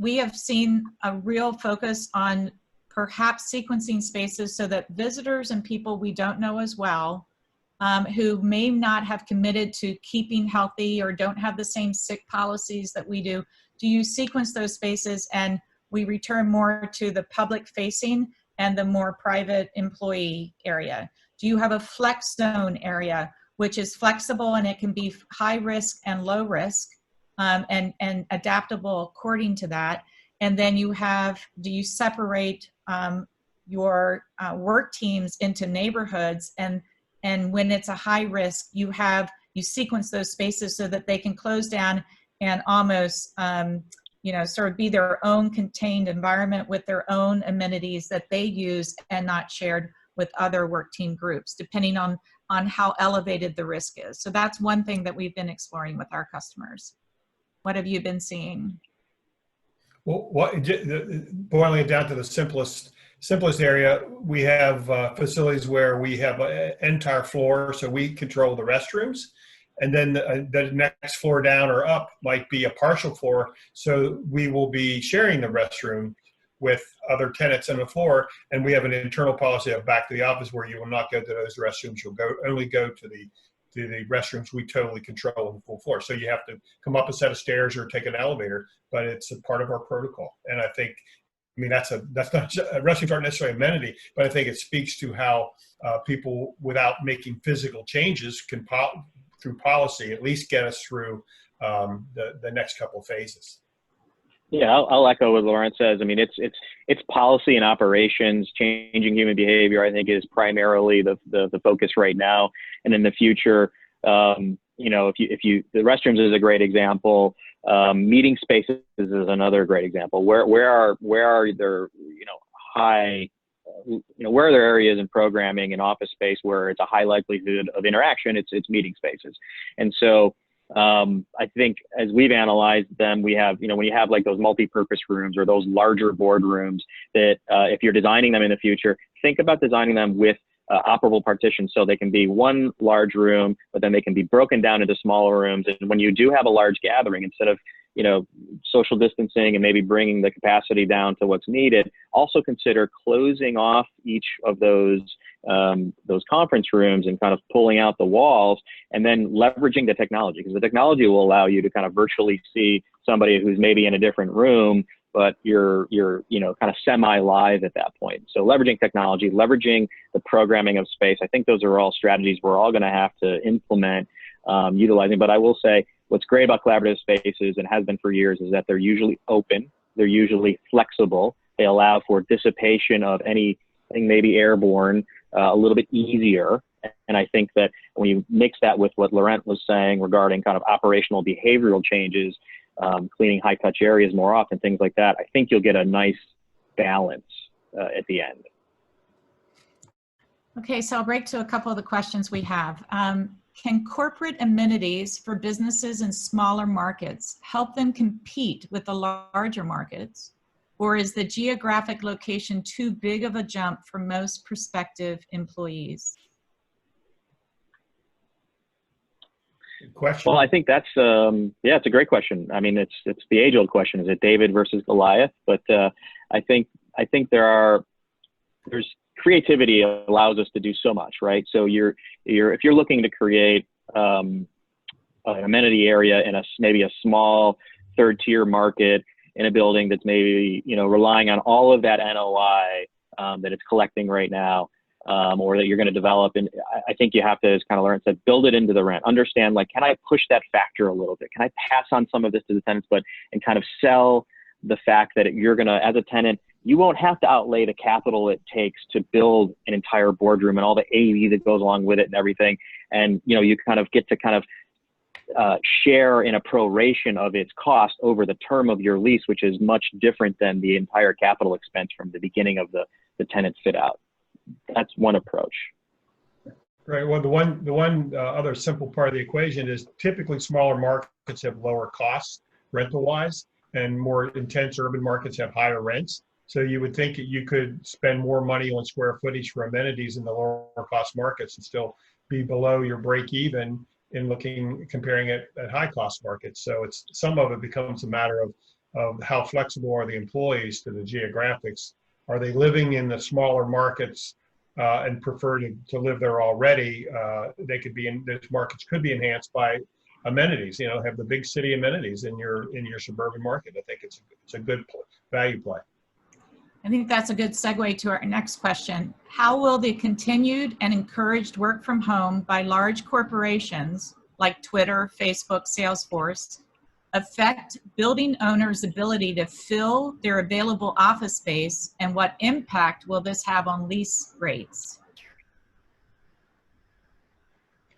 We have seen a real focus on perhaps sequencing spaces so that visitors and people we don't know as well, who may not have committed to keeping healthy or don't have the same sick policies that we do you sequence those spaces and we return more to the public facing and the more private employee area? Do you have a flex zone area, which is flexible and it can be high risk and low risk, and adaptable according to that? And then do you separate your work teams into neighborhoods, and when it's a high risk, you sequence those spaces so that they can close down and almost sort of be their own contained environment with their own amenities that they use and not shared with other work team groups, depending on how elevated the risk is. So that's one thing that we've been exploring with our customers. What have you been seeing? Well, boiling it down to the simplest area, we have facilities where we have an entire floor, so we control the restrooms. And then the next floor down or up might be a partial floor, so we will be sharing the restroom with other tenants on the floor. And we have an internal policy of back to the office where you will not go to those restrooms. You'll only go to the restrooms we totally control on the full floor. So you have to come up a set of stairs or take an elevator, but it's a part of our protocol. And I think, that's not restrooms aren't necessarily amenity, but I think it speaks to how people, without making physical changes, can through policy at least get us through the next couple of phases. Yeah, I'll echo what Laurent says. It's policy and operations. Changing human behavior, I think, is primarily the focus right now. And in the future, the restrooms is a great example. Meeting spaces is another great example. Where are there high, where are there areas in programming and office space where it's a high likelihood of interaction? It's meeting spaces. And so I think as we've analyzed them, we have, when you have like those multi-purpose rooms or those larger boardrooms that if you're designing them in the future, think about designing them with operable partitions, so they can be one large room, but then they can be broken down into smaller rooms. And when you do have a large gathering, instead of social distancing and maybe bringing the capacity down to what's needed, also consider closing off each of those conference rooms and kind of pulling out the walls, and then leveraging the technology, because the technology will allow you to kind of virtually see somebody who's maybe in a different room, but you're kind of semi-live at that point. So leveraging technology, leveraging the programming of space, I think those are all strategies we're all going to have to implement, utilizing. But I will say, what's great about collaborative spaces, and has been for years, is that they're usually open, they're usually flexible, they allow for dissipation of anything maybe airborne a little bit easier. And I think that when you mix that with what Laurent was saying regarding kind of operational behavioral changes, cleaning high-touch areas more often, things like that, I think you'll get a nice balance at the end. Okay, so I'll break to a couple of the questions we have. Can corporate amenities for businesses in smaller markets help them compete with the larger markets, or is the geographic location too big of a jump for most prospective employees? Good question. Well, I think that's it's a great question. It's the age-old question: is it David versus Goliath? But I think there's creativity allows us to do so much, right? So if you're looking to create an amenity area in maybe a small third-tier market in a building that's maybe relying on all of that NOI that it's collecting right now, or that you're going to develop, and I think you have to, as kind of Laurent said, build it into the rent. Understand, like, can I push that factor a little bit? Can I pass on some of this to the tenants, and kind of sell the fact that you're going to, as a tenant, you won't have to outlay the capital it takes to build an entire boardroom and all the AV that goes along with it and everything. And, you kind of get to kind of share in a proration of its cost over the term of your lease, which is much different than the entire capital expense from the beginning of the tenant's fit out. That's one approach. Right. Well, the one other simple part of the equation is typically smaller markets have lower costs rental wise, and more intense urban markets have higher rents. So you would think that you could spend more money on square footage for amenities in the lower cost markets and still be below your break even in comparing it at high cost markets. So it's some of it becomes a matter of how flexible are the employees to the geographics. Are they living in the smaller markets and prefer to live there already? They could be those markets could be enhanced by amenities. You know, have the big city amenities in your suburban market. I think it's a good value play. I think that's a good segue to our next question. How will the continued and encouraged work from home by large corporations like Twitter, Facebook, Salesforce affect building owners' ability to fill their available office space, and what impact will this have on lease rates?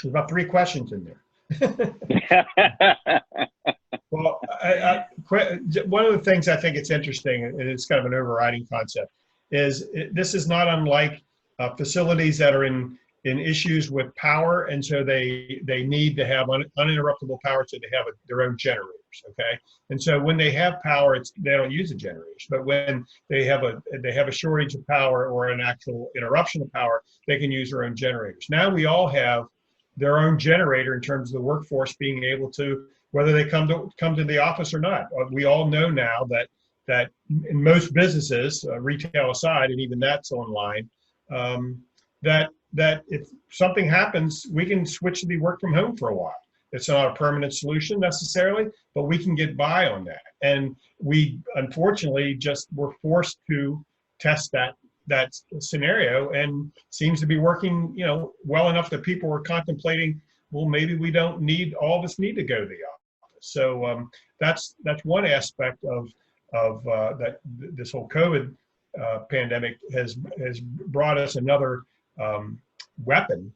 There's about 3 questions in there. Well, one of the things I think it's interesting, and it's kind of an overriding concept, is this is not unlike facilities that are in issues with power, and so they need to have uninterruptible power, so they have their own generators. Okay, and so when they have power, they don't use the generators. But when they have a shortage of power or an actual interruption of power, they can use their own generators. Now we all have their own generator in terms of the workforce being able to, whether they come to the office or not. We all know now that in most businesses, retail aside, and even that's online, that if something happens, we can switch to the work from home for a while. It's not a permanent solution necessarily, but we can get by on that. And we unfortunately just were forced to test that scenario, and seems to be working, well enough that people were contemplating, well, maybe we don't all of us need to go to the office. So that's one aspect of that this whole COVID pandemic has brought us another weapon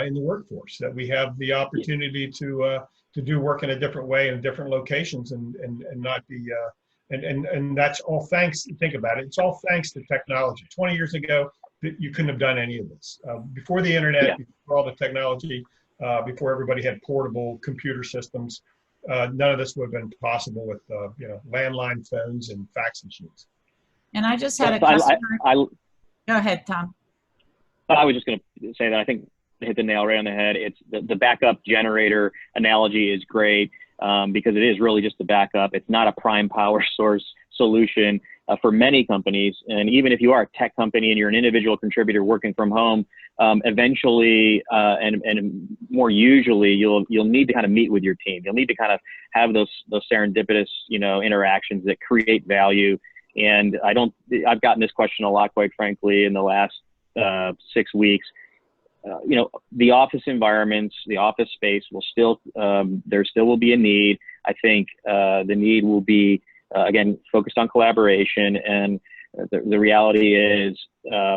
in the workforce, that we have the opportunity to do work in a different way in different locations and not be and that's all thanks. Think about it. It's all thanks to technology. 20 years ago, you couldn't have done any of this. Before the internet, before all the technology, before everybody had portable computer systems, none of this would have been possible with landline phones and fax machines. And I just had a customer. Go ahead, Tom. I was just going to say that I think hit the nail right on the head. It's the backup generator analogy is great because it is really just the backup. It's not a prime power source solution for many companies. And even if you are a tech company and you're an individual contributor working from home, eventually and more usually you'll need to kind of meet with your team. You'll need to kind of have those serendipitous interactions that create value. And I've gotten this question a lot, quite frankly, in the last 6 weeks. The office environments, the office space will still, there still will be a need. I think the need will be, again, focused on collaboration. And the reality is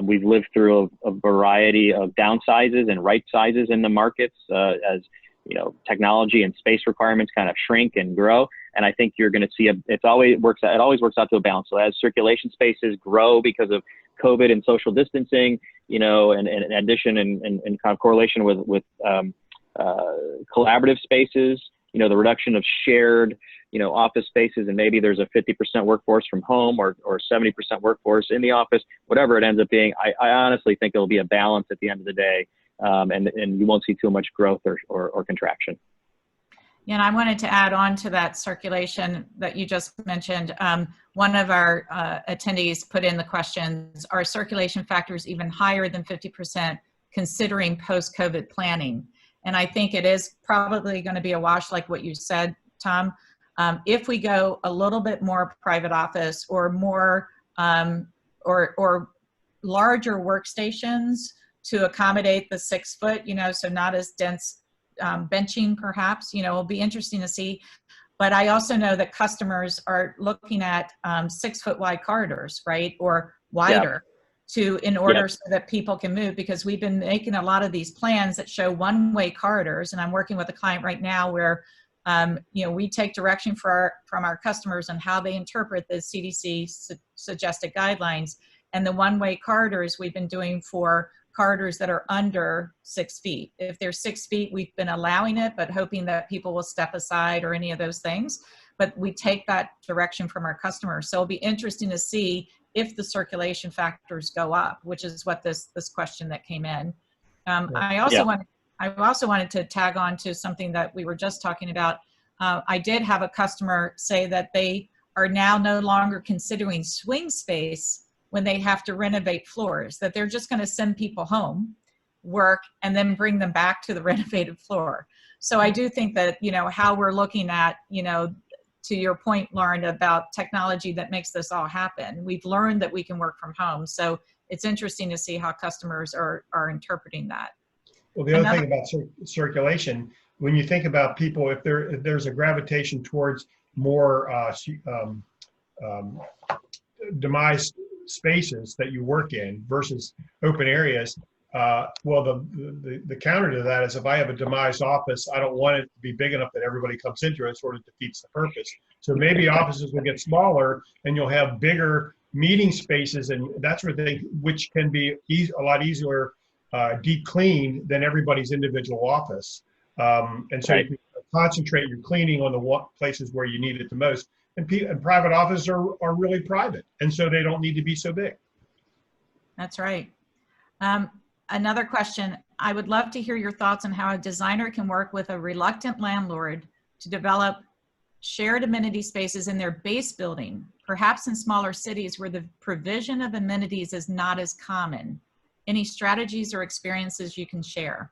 we've lived through a variety of downsizes and right sizes in the markets as technology and space requirements kind of shrink and grow. And I think you're going to see it always works out to a balance. So as circulation spaces grow because of COVID and social distancing, and in addition and kind of correlation with collaborative spaces, the reduction of shared, office spaces, and maybe there's a 50% workforce from home or 70% workforce in the office, whatever it ends up being, I honestly think it'll be a balance at the end of the day. And you won't see too much growth or contraction. Yeah, and I wanted to add on to that circulation that you just mentioned. One of our attendees put in the questions, are circulation factors even higher than 50% considering post-COVID planning? And I think it is probably going to be a wash, like what you said, Tom. If we go a little bit more private office or more or larger workstations to accommodate the 6 foot, so not as dense benching perhaps, it'll be interesting to see. But I also know that customers are looking at 6 foot wide corridors, right? Or wider. in order so that people can move, because we've been making a lot of these plans that show one-way corridors. And I'm working with a client right now where, we take direction from our customers on how they interpret the CDC suggested guidelines. And the one-way corridors we've been doing for corridors that are under 6 feet. If they're 6 feet, we've been allowing it, but hoping that people will step aside or any of those things. But we take that direction from our customers. So it'll be interesting to see if the circulation factors go up, which is what this question that came in. I also wanted to tag on to something that we were just talking about. I did have a customer say that they are now no longer considering swing space when they have to renovate floors, that they're just going to send people home, work, and then bring them back to the renovated floor. So I do think that, how we're looking at, to your point, Lauren, about technology that makes this all happen. We've learned that we can work from home. So it's interesting to see how customers are interpreting that. Well, the other thing about circulation, when you think about people, if there's a gravitation towards more demised spaces that you work in versus open areas, well, the counter to that is if I have a demised office, I don't want it to be big enough that everybody comes into it. It sort of defeats the purpose. So maybe offices will get smaller and you'll have bigger meeting spaces, and that's which can be a lot easier deep cleaned than everybody's individual office. And so you can concentrate your cleaning on the places where you need it the most. And private offices are really private, and so they don't need to be so big. That's right. Another question, I would love to hear your thoughts on how a designer can work with a reluctant landlord to develop shared amenity spaces in their base building, perhaps in smaller cities where the provision of amenities is not as common. Any strategies or experiences you can share?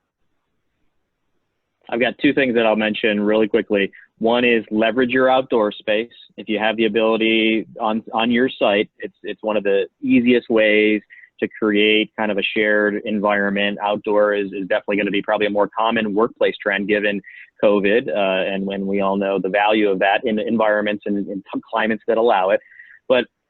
I've got two things that I'll mention really quickly. One is leverage your outdoor space. If you have the ability on your site, it's one of the easiest ways to create kind of a shared environment. Outdoor is definitely going to be probably a more common workplace trend given COVID, and when we all know the value of that in environments and in climates that allow it.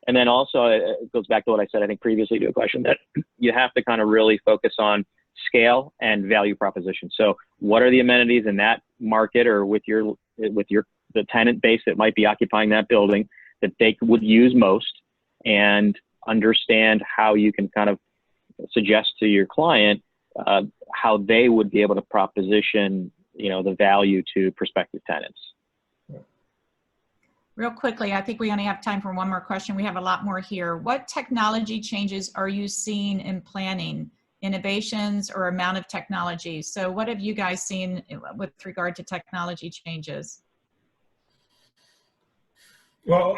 And then also it goes back to what I said, I think previously to a question, that you have to kind of really focus on scale and value proposition. So what are the amenities in that market or with the tenant base that might be occupying that building that they would use most, and understand how you can kind of suggest to your client how they would be able to proposition, the value to prospective tenants. Real quickly, I think we only have time for one more question. We have a lot more here. What technology changes are you seeing in planning? Innovations or amount of technology? So what have you guys seen with regard to technology changes? Well,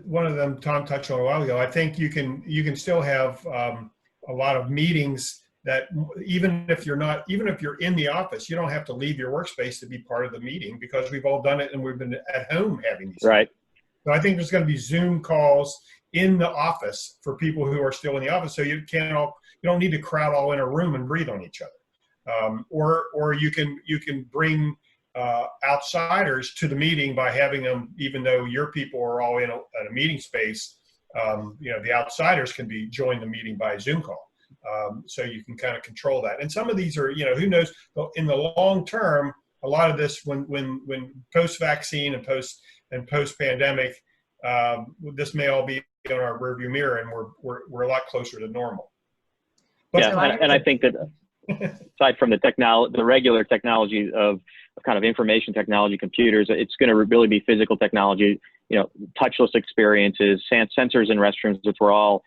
one of them Tom touched on a while ago. I think you can still have a lot of meetings that even if you're in the office, you don't have to leave your workspace to be part of the meeting, because we've all done it and we've been at home having these. Right. Meetings. So I think there's going to be Zoom calls in the office for people who are still in the office. So you don't need to crowd all in a room and breathe on each other. Or you can bring outsiders to the meeting by having them, even though your people are all in a meeting space, the outsiders can join the meeting by a Zoom call. So you can kind of control that. And some of these are, who knows, in the long term, a lot of this, when post-vaccine and post-pandemic, this may all be in our rearview mirror, and we're a lot closer to normal. But and I think that aside from the regular technology of kind of information technology, computers, it's going to really be physical technology, touchless experiences, sensors in restrooms, which we're all,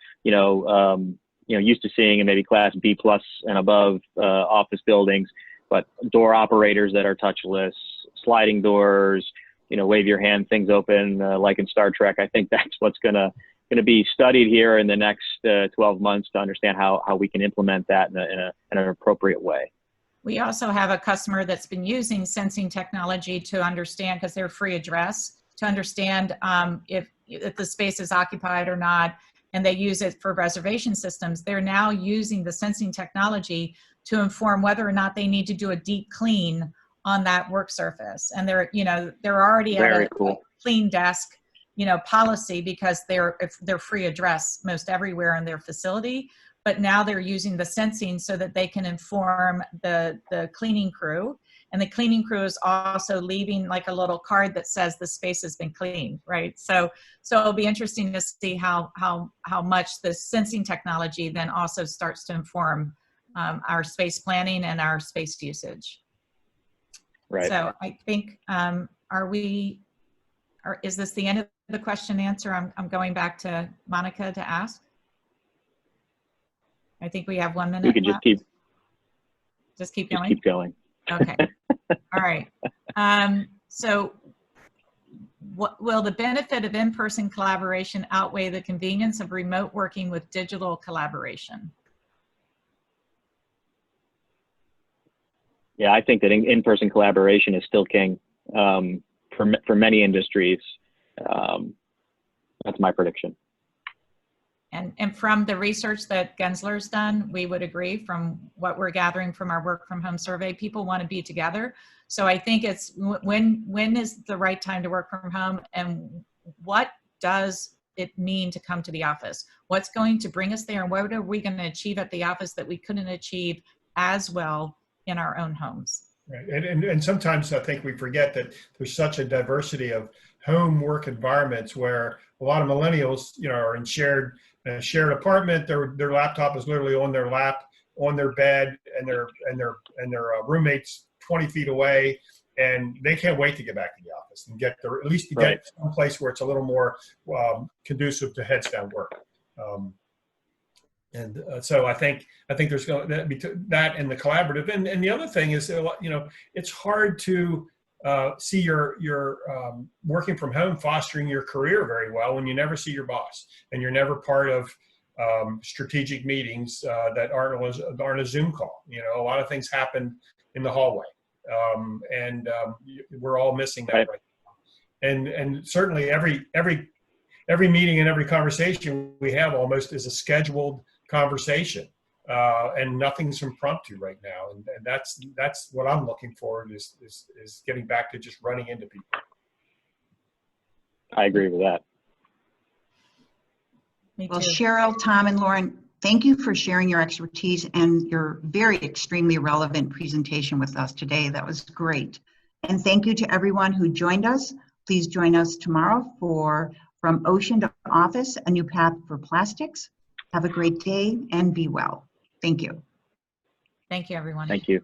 used to seeing in maybe class B+ and above office buildings, but door operators that are touchless, sliding doors, wave your hand, things open, like in Star Trek. I think that's what's going to be studied here in the next 12 months to understand how we can implement that in an appropriate way. We also have a customer that's been using sensing technology to understand, because they're free address, to understand if the space is occupied or not, and they use it for reservation systems. They're now using the sensing technology to inform whether or not they need to do a deep clean on that work surface. And they're already at a clean desk, policy because they're free address most everywhere in their facility. But now they're using the sensing so that they can inform the cleaning crew. And the cleaning crew is also leaving like a little card that says the space has been cleaned, right? So it'll be interesting to see how much the sensing technology then also starts to inform our space planning and our space usage. Right. So I think, is this the end of the question and answer? I'm going back to Monica to ask. I think we have 1 minute. We could just keep going. Just keep going. Okay. All right. So will the benefit of in-person collaboration outweigh the convenience of remote working with digital collaboration? Yeah, I think that in-person collaboration is still king for many industries. That's my prediction. And from the research that Gensler's done, we would agree from what we're gathering from our work from home survey, people want to be together. So I think it's when is the right time to work from home, and what does it mean to come to the office? What's going to bring us there, and what are we going to achieve at the office that we couldn't achieve as well in our own homes? Right. And sometimes I think we forget that there's such a diversity of home work environments where a lot of millennials, are in shared apartment. Their laptop is literally on their lap, on their bed, and their roommates 20 feet away, and they can't wait to get back to the office and get there, at least to get someplace where it's a little more conducive to heads down work. So I think there's going to be that and the collaborative. And the other thing is, it's hard to see your working from home fostering your career very well when you never see your boss and you're never part of strategic meetings that aren't a Zoom call. A lot of things happen in the hallway, and we're all missing that right now. And certainly every meeting and every conversation we have almost is a scheduled conversation, and nothing's impromptu right now, and that's what I'm looking forward is getting back to just running into people. I agree with that. Well, Cheryl, Tom, and Lauren, thank you for sharing your expertise and your very extremely relevant presentation with us today. That was great. And thank you to everyone who joined us. Please join us tomorrow for From Ocean to Office, A New Path for Plastics. Have a great day and be well. Thank you. Thank you, everyone. Thank you.